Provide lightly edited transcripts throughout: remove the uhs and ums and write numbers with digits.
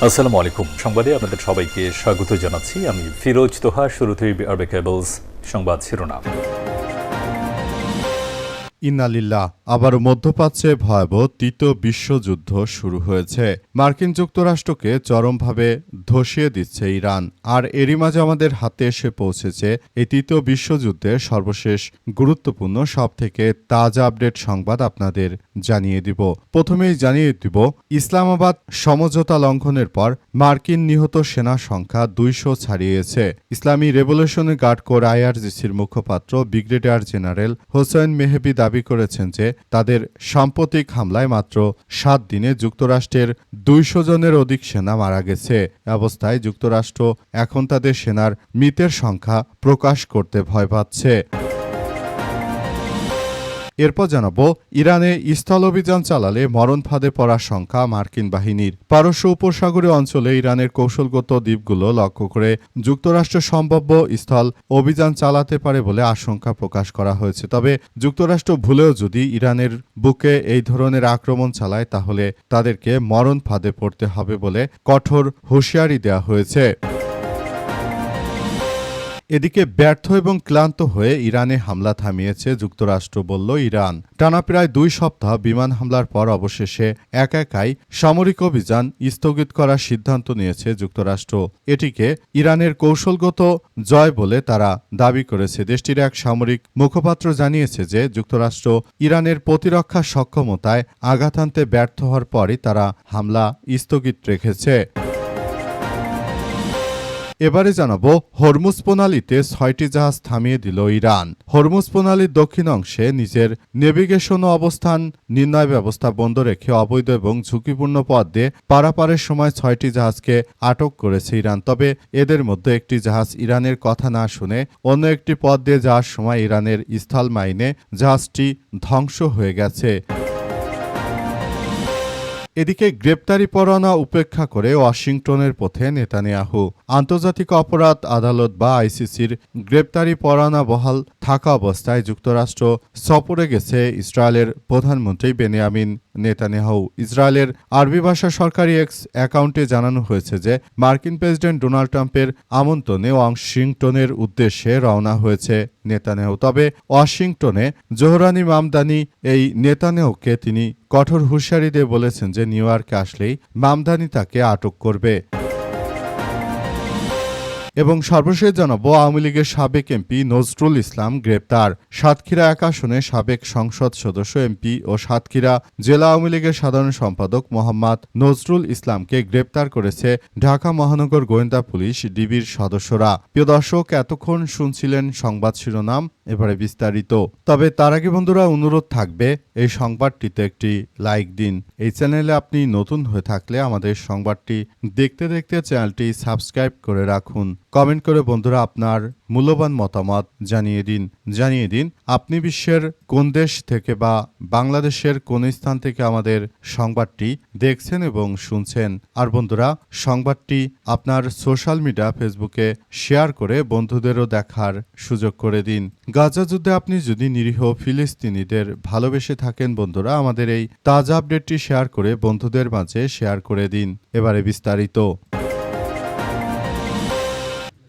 আসসালামু আলাইকুম। সংবাদে আপনাদের সবাইকে স্বাগত জানাচ্ছি। আমি ফিরোজ তোহা। শুরুতেই আরবে কেবলস সংবাদ শিরোনাম। ইন্নালিল্লাহ, আবারও মধ্যপ্রাচ্যে ভয়াবহ তৃতীয় বিশ্বযুদ্ধ শুরু হয়েছে। মার্কিন যুক্তরাষ্ট্রকে চরমভাবে ধসিয়ে দিচ্ছে ইরান। আর এরই মাঝে আমাদের হাতে এসে পৌঁছেছে এই তৃতীয় বিশ্বযুদ্ধের সর্বশেষ গুরুত্বপূর্ণ সবথেকে তাজা আপডেট সংবাদ আপনাদের জানিয়ে দিব। প্রথমেই জানিয়ে দিব, ইসলামাবাদ সমঝোতা লঙ্ঘনের পর মার্কিন নিহত সেনা সংখ্যা 200 ছাড়িয়েছে। ইসলামী রেভলিউশনারি গার্ড কোর আইআরজিসির মুখপাত্র ব্রিগেডিয়ার জেনারেল হোসেন মেহবি দাবি করেছেন যে তাদের সাম্প্রতিক হামলায় মাত্র 7 দিনে যুক্তরাষ্ট্রের 200 জনের অধিক সেনা মারা গেছে। অবস্থায় যুক্তরাষ্ট্র এখন তাদের সেনার মৃতের সংখ্যা প্রকাশ করতে ভয় পাচ্ছে। এরপর জানাবো, ইরানে স্থল অভিযান চালালে মরণ ফাঁদে পড়ার সংখ্যা মার্কিন বাহিনীর। পারস্য উপসাগরীয় অঞ্চলে ইরানের কৌশলগত দ্বীপগুলো লক্ষ্য করে যুক্তরাষ্ট্র সম্ভাব্য স্থল অভিযান চালাতে পারে বলে আশঙ্কা প্রকাশ করা হয়েছে। তবে যুক্তরাষ্ট্র ভুলেও যদি ইরানের বুকে এই ধরনের আক্রমণ চালায় তাহলে তাদেরকে মরণ ফাঁদে পড়তে হবে বলে কঠোর হুঁশিয়ারি দেওয়া হয়েছে। এদিকে ব্যর্থ এবং ক্লান্ত হয়ে ইরানে হামলা থামিয়েছে যুক্তরাষ্ট্র, বলল ইরান। টানা প্রায় 2 সপ্তাহ বিমান হামলার পর অবশেষে একাই সামরিক অভিযান স্থগিত করার সিদ্ধান্ত নিয়েছে যুক্তরাষ্ট্র। এটিকে ইরানের কৌশলগত জয় বলে তারা দাবি করেছে। দেশটির এক সামরিক মুখপাত্র জানিয়েছে যে যুক্তরাষ্ট্র ইরানের প্রতিরক্ষা সক্ষমতায় আঘাত হানতে ব্যর্থ হওয়ার পরই তারা হামলা স্থগিত রেখেছে। এবারে জানাবো, হরমুজ প্রণালীতে 6টি জাহাজ থামিয়ে দিল ইরান। হরমুজ প্রণালীর দক্ষিণ অংশে নিজের নেভিগেশন ও অবস্থান নির্ণয় ব্যবস্থা বন্ধ রেখে অবৈধ এবং ঝুঁকিপূর্ণ পথ দিয়ে পারাপারের সময় 6টি জাহাজকে আটক করেছে ইরান। তবে এদের মধ্যে একটি জাহাজ ইরানের কথা না শুনে অন্য একটি পথ দিয়ে যাওয়ার সময় ইরানের স্থল মাইনে জাহাজটি ধ্বংস হয়ে গেছে। এদিকে গ্রেপ্তারি পরোয়ানা উপেক্ষা করে ওয়াশিংটনের পথে নেতানিয়াহু। আন্তর্জাতিক অপরাধ আদালত বা আইসিসির গ্রেপ্তারি পরোয়ানা বহাল থাকা অবস্থায় যুক্তরাষ্ট্র সফরে গেছে ইসরায়েলের প্রধানমন্ত্রী বেনিয়ামিন নেতানিয়াহু। ইসরায়েলের আরবি ভাষা সরকারি এক্স অ্যাকাউন্টে জানানো হয়েছে যে মার্কিন প্রেসিডেন্ট ডোনাল্ড ট্রাম্পের আমন্ত্রণে ওয়াশিংটনের উদ্দেশ্যে রওনা হয়েছে নেতানিয়াহু। তবে ওয়াশিংটনে জোহরানি মামদানি এই নেতানিয়াহুকে তিনি কঠোর হুঁশিয়ারি দিয়ে বলেছেন যে নিউ ইয়র্কে আসলেই মামদানি তাকে আটক করবে। এবং সর্বশেষ জানাবো, আওয়ামী লীগের সাবেক এমপি নজরুল ইসলাম গ্রেপ্তার। সাতক্ষীরা 1 আসনে সাবেক সংসদ সদস্য এমপি ও সাতক্ষীরা জেলা আওয়ামী লীগের সাধারণ সম্পাদক মোহাম্মদ নজরুল ইসলামকে গ্রেপ্তার করেছে ঢাকা মহানগর গোয়েন্দা পুলিশ ডিবির সদস্যরা। প্রিয় দর্শক, এতক্ষণ শুনছিলেন সংবাদ শিরোনাম, এবারে বিস্তারিত। তবে তার আগে বন্ধুরা অনুরোধ থাকবে, এই সংবাদটিতে একটি লাইক দিন। এই চ্যানেলে আপনি নতুন হয়ে থাকলে আমাদের সংবাদটি দেখতে দেখতে চ্যানেলটি সাবস্ক্রাইব করে রাখুন। কমেন্ট করে বন্ধুরা আপনার মূল্যবান মতামত জানিয়ে দিন আপনি বিশ্বের কোন দেশ থেকে বা বাংলাদেশের কোন স্থান থেকে আমাদের সংবাদটি দেখছেন এবং শুনছেন। আর বন্ধুরা, সংবাদটি আপনার সোশ্যাল মিডিয়া ফেসবুকে শেয়ার করে বন্ধুদেরও দেখার সুযোগ করে দিন। গাজা যুদ্ধে আপনি যদি নিরীহ ফিলিস্তিনিদের ভালোবেসে থাকেন বন্ধুরা, আমাদের এই তাজা আপডেটটি শেয়ার করে বন্ধুদের মাঝে শেয়ার করে দিন। এবারে বিস্তারিত।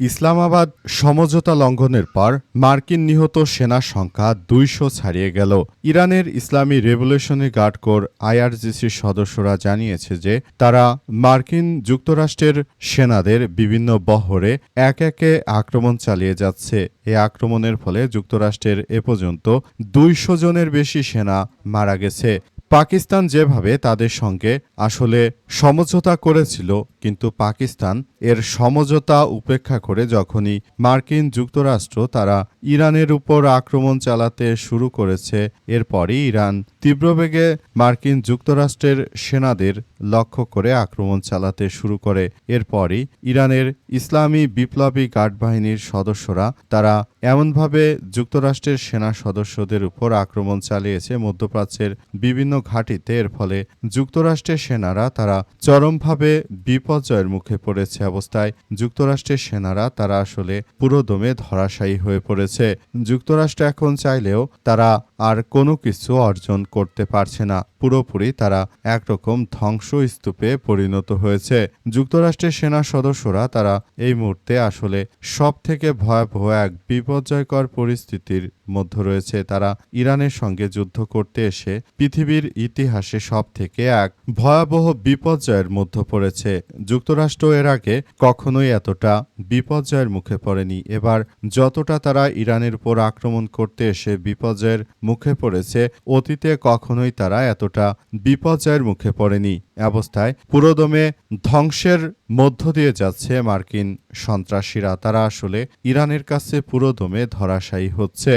ইসলামাবাদ সমঝোতা লঙ্ঘনের পর মার্কিন নিহত সেনার সংখ্যা 200 ছাড়িয়ে গেল। ইরানের ইসলামী রেভলিউশনারি গার্ড কোর আইআরজিসির সদস্যরা জানিয়েছে যে তারা মার্কিন যুক্তরাষ্ট্রের সেনাদের বিভিন্ন বহরে একে আক্রমণ চালিয়ে যাচ্ছে। এই আক্রমণের ফলে যুক্তরাষ্ট্রের এ পর্যন্ত 200 জনের বেশি সেনা মারা গেছে। পাকিস্তান যেভাবে তাদের সঙ্গে আসলে সমঝোতা করেছিল, কিন্তু পাকিস্তান এর সমঝোতা উপেক্ষা করে যখনই মার্কিন যুক্তরাষ্ট্র তারা ইরানের উপর আক্রমণ চালাতে শুরু করেছে, এরপরই ইরান তীব্রবেগে মার্কিন যুক্তরাষ্ট্রের সেনাদের লক্ষ্য করে আক্রমণ চালাতে শুরু করে। এরপরই ইরানের ইসলামী বিপ্লবী গার্ড বাহিনীর সদস্যরা তারা এমনভাবে যুক্তরাষ্ট্রের সেনা সদস্যদের উপর আক্রমণ চালিয়েছে, মধ্যপ্রাচ্যের বিভিন্ন ঘাঁটিতে। এর ফলে যুক্তরাষ্ট্রের সেনারা তারা চরমভাবে বিপর্যয়ের মুখে পড়েছে। অবস্থায় যুক্তরাষ্ট্রের সেনারা তারা আসলে পুরোদমে ধরাশায়ী হয়ে পড়েছে। যুক্তরাষ্ট্র এখন চাইলেও তারা আর কোনো কিছু অর্জন করতে পারছে না। পুরোপুরি তারা একরকম ধ্বংসস্তূপে পরিণত হয়েছে। যুক্তরাষ্ট্রের সেনা সদস্যরা তারা এই মুহূর্তে আসলে সবথেকে ভয়াবহ এক বিপর্যয়কর পরিস্থিতির মধ্যে রয়েছে। তারা ইরানের সঙ্গে যুদ্ধ করতে এসে পৃথিবীর ইতিহাসে সবথেকে এক ভয়াবহ বিপর্যয়ের মধ্যে পড়েছে। যুক্তরাষ্ট্র এর আগে কখনোই এতটা বিপর্যয়ের মুখে পড়েনি। এবার যতটা তারা ইরানের উপর আক্রমণ করতে এসে বিপর্যয়ের মুখে পড়েছে, অতীতে কখনোই তারা এতটা বিপর্যয়ের মুখে পড়েনি। অবস্থায় পুরোদমে ধ্বংসের মধ্য দিয়ে যাচ্ছে মার্কিন সন্ত্রাসীরা। তারা আসলে ইরানের কাছে পুরোদমে ধরাশায়ী হচ্ছে।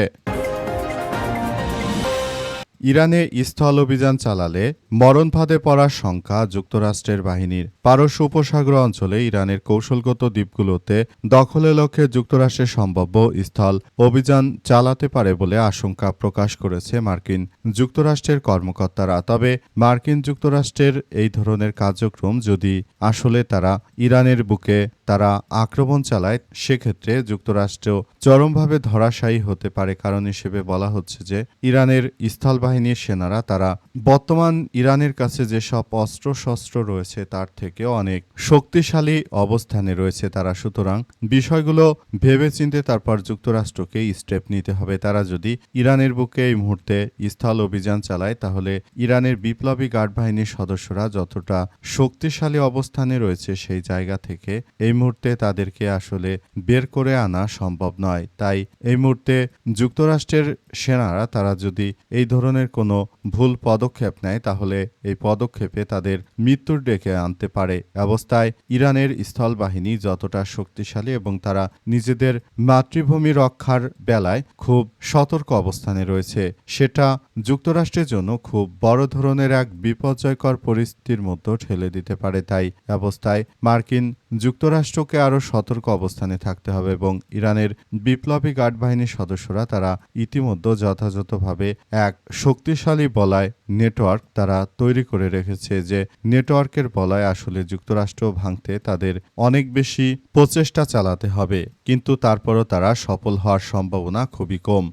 ইরানে স্থল অভিযান চালালে মরণফাঁদে পড়ার শঙ্কা যুক্তরাষ্ট্রের বাহিনীর। পারস্য উপসাগর অঞ্চলে ইরানের কৌশলগত দ্বীপগুলোতে দখলের লক্ষ্যে যুক্তরাষ্ট্রের সম্ভাব্য স্থল অভিযান চালাতে পারে বলে আশঙ্কা প্রকাশ করেছে মার্কিন যুক্তরাষ্ট্রের কর্মকর্তারা। তবে মার্কিন যুক্তরাষ্ট্রের এই ধরনের কার্যক্রম যদি আসলে তারা ইরানের বুকে তারা আক্রমণ চালায়, সেক্ষেত্রে যুক্তরাষ্ট্র চরমভাবে ধরাশায়ী হতে পারে। কারণ হিসেবে বলা হচ্ছে যে ইরানের স্থলবাহিনীর সেনারা তারা বর্তমান ইরানের কাছে যেসব অস্ত্রশস্ত্র রয়েছে তার থেকেও অনেক শক্তিশালী অবস্থানে রয়েছে তারা। সুতরাং বিষয়গুলো ভেবেচিন্তে তারপর যুক্তরাষ্ট্রকে স্টেপ নিতে হবে। তারা যদি ইরানের বুকে এই মুহূর্তে স্থল অভিযান চালায়, তাহলে ইরানের বিপ্লবী গার্ড বাহিনীর সদস্যরা যতটা শক্তিশালী অবস্থানে রয়েছে সেই জায়গা থেকে এই মুহূর্তে তাদেরকে আসলে বের করে আনা সম্ভব নয়। তাই এই মুহূর্তে যুক্তরাষ্ট্রের সেনারা তারা যদি এই ধরনের কোনো ভুল পদক্ষেপ নেয়, তাহলে এই পদক্ষেপে তাদের মৃত্যুর ডেকে আনতে পারে। অবস্থায় ইরানের স্থল বাহিনী যতটা শক্তিশালী এবং তারা নিজেদের মাতৃভূমি রক্ষার বেলায় খুব সতর্ক অবস্থানে রয়েছে, সেটা যুক্তরাষ্ট্রের জন্য খুব বড় ধরনের এক বিপর্যয়কর পরিস্থিতির মধ্যে ঠেলে দিতে পারে। তাই অবস্থায় মার্কিন যুক্তরাষ্ট্রকে আরও সতর্ক অবস্থানে থাকতে হবে এবং ইরানের বিপ্লবী গার্ড বাহিনীর সদস্যরা তারা ইতিমধ্যে যথাযথভাবে এক শক্তিশালী বলয় নেটওয়ার্ক তারা তৈরি করে রেখেছে, যে নেটওয়ার্কের বলয় আসলে যুক্তরাষ্ট্র ভাঙতে তাদের অনেক বেশি প্রচেষ্টা চালাতে হবে, কিন্তু তারপরও তারা সফল হওয়ার সম্ভাবনা খুবই কম।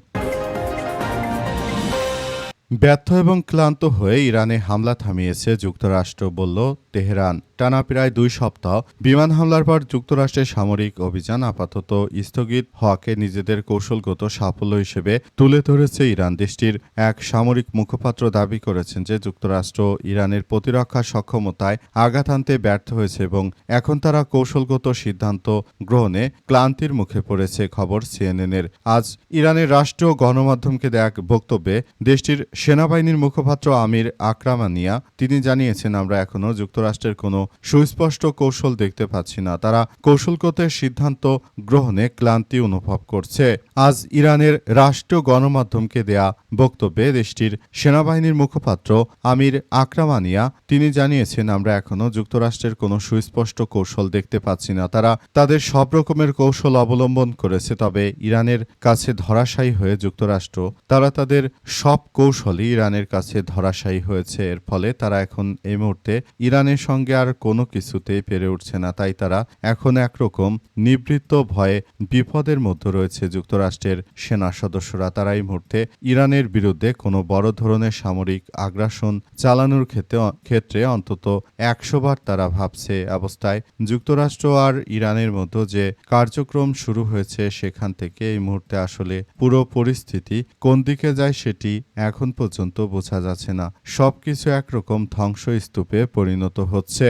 ব্যর্থ এবং ক্লান্ত হয়ে ইরানে হামলা থামিয়েছে যুক্তরাষ্ট্র, বলল তেহরান। টানা প্রায় 2 সপ্তাহ বিমান হামলার পর যুক্তরাষ্ট্রের সামরিক অভিযান আপাতত স্থগিত হওয়াকে নিজেদের কৌশলগত সাফল্য হিসেবে তুলে ধরেছে ইরান। দেশটির এক সামরিক মুখপাত্র দাবি করেছেন যে যুক্তরাষ্ট্র ইরানের প্রতিরক্ষা সক্ষমতায় আঘাত আনতে ব্যর্থ হয়েছে এবং এখন তারা কৌশলগত সিদ্ধান্ত গ্রহণে ক্লান্তির মুখে পড়েছে। খবর সিএনএনের। আজ ইরানের রাষ্ট্রীয় গণমাধ্যমকে দেয়া এক বক্তব্যে দেশটির সেনাবাহিনীর মুখপাত্র আমির আকরামানিয়া তিনি জানিয়েছেন, আমরা এখনও যুক্তরাষ্ট্রের কোনো সুস্পষ্ট কৌশল দেখতে পাচ্ছি না। তারা কৌশলগত সিদ্ধান্ত গ্রহণে ক্লান্তি অনুভব করছে। আজ ইরানের রাষ্ট্রীয় গণমাধ্যমকে দেয়া বক্তব্যে দেশটির সেনাবাহিনীর মুখপাত্র আমির আকরামানিয়া তিনি জানিয়েছেন, আমরা এখনও যুক্তরাষ্ট্রের কোনো সুস্পষ্ট কৌশল দেখতে পাচ্ছি না। তারা তাদের সব রকমের কৌশল অবলম্বন করেছে, তবে ইরানের কাছে ধরাশায়ী হয়ে যুক্তরাষ্ট্র তারা তাদের সব কৌশলই ইরানের কাছে ধরাশায়ী হয়েছে। এর ফলে তারা এখন এই মুহূর্তে ইরানের সঙ্গে আর কোনো কিছুতেই পেরে উঠছে না। তাই তারা এখন একরকম নিবৃত্ত ভয়ে বিপদের মধ্যে রয়েছে যুক্তরাষ্ট্রের সেনা সদস্যরা। তারা এই মুহূর্তে ইরানের বিরুদ্ধে কোনো বড় ধরনের সামরিক আগ্রাসন চালানোর ক্ষেত্রে অন্তত 100 বার তারা ভাবছে। অবস্থায় যুক্তরাষ্ট্র আর ইরানের মধ্যে যে কার্যক্রম শুরু হয়েছে, সেখান থেকে এই মুহূর্তে আসলে পুরো পরিস্থিতি কোন দিকে যায় সেটি এখন পর্যন্ত বোঝা যাচ্ছে না। সবকিছু একরকম ধ্বংসস্তূপে পরিণত হচ্ছে।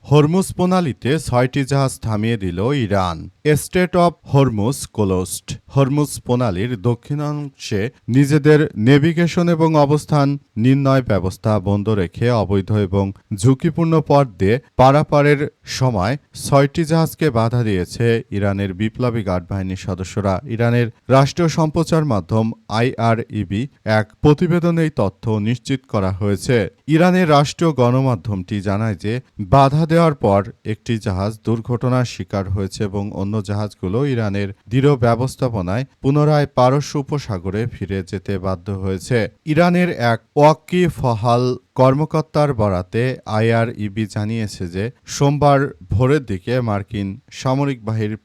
হরমুজ প্রণালীতে 6টি জাহাজ থামিয়ে দিল Iran. Straight of Hormuz closed. Hormuz প্রণালীর দক্ষিণাংশে নিজেদের নেভিগেশন এবং অবস্থান নির্ণয় ব্যবস্থা বন্ধ রেখে অবৈধ এবং ঝুঁকিপূর্ণ পথ দিয়ে পারাপারের সময় 6টি জাহাজকে বাধা দিয়েছে ইরানের বিপ্লবী গার্ড বাহিনীর সদস্যরা। ইরানের রাষ্ট্রীয় সম্প্রচার মাধ্যম IRIB এক প্রতিবেদনে এই তথ্য নিশ্চিত করা হয়েছে। ইরানের রাষ্ট্রীয় গণমাধ্যমটি জানায় যে বাধা দেওয়ার পর একটি জাহাজ দুর্ঘটনার শিকার হয়েছে এবং অন্য জাহাজগুলো ইরানের দৃঢ় ব্যবস্থাপনায় পুনরায় পারস্য উপসাগরে ফিরে যেতে বাধ্য হয়েছে। ইরানের এক ওয়াকিফহাল কর্মকর্তার বরাতে আইআরইবি জানিয়েছে যে সোমবার ভোরের দিকে মার্কিন সামরিক বাহিনীর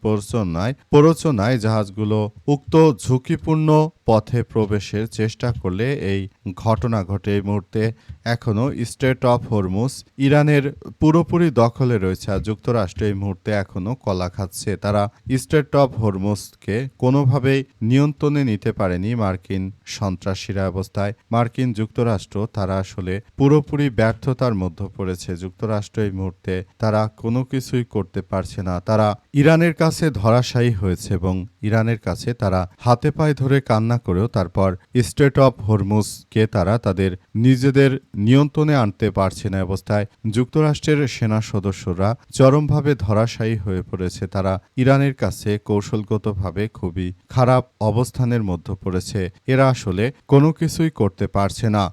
প্ররোচনায় জাহাজগুলো উক্ত ঝুঁকিপূর্ণ পথে প্রবেশের চেষ্টা করলে এই ঘটনা ঘটে। এই মুহূর্তে এখনও স্ট্রেট অফ হরমুজ ইরানের পুরোপুরি দখলে রয়েছে, আর যুক্তরাষ্ট্র এই মুহূর্তে এখনও কলা খাচ্ছে। তারা স্ট্রেট অফ হরমুজকে কোনোভাবেই নিয়ন্ত্রণে নিতে পারেনি মার্কিন সন্ত্রাসীরা। অবস্থায় মার্কিন যুক্তরাষ্ট্র তারা আসলে পুরোপুরি ব্যর্থতার মধ্যে পড়েছে। যুক্তরাষ্ট্র এই মুহূর্তে তারা কোনো কিছুই করতে পারছে না। তারা ইরানের কাছে ধরাশায়ী হয়েছে এবং ইরানের কাছে তারা হাতে পায়ে ধরে কান্না করেও তারপর স্ট্রেট অফ হরমুজকে তারা তাদের নিজেদের নিয়ন্ত্রণে আনতে পারছে না। অবস্থায় যুক্তরাষ্ট্রের সেনা সদস্যরা চরমভাবে ধরাশায়ী হয়ে পড়েছে। তারা ইরানের কাছে কৌশলগতভাবে খুবই খারাপ অবস্থানের মধ্যে পড়েছে। এরা আসলে কোনো কিছুই করতে পারছে না।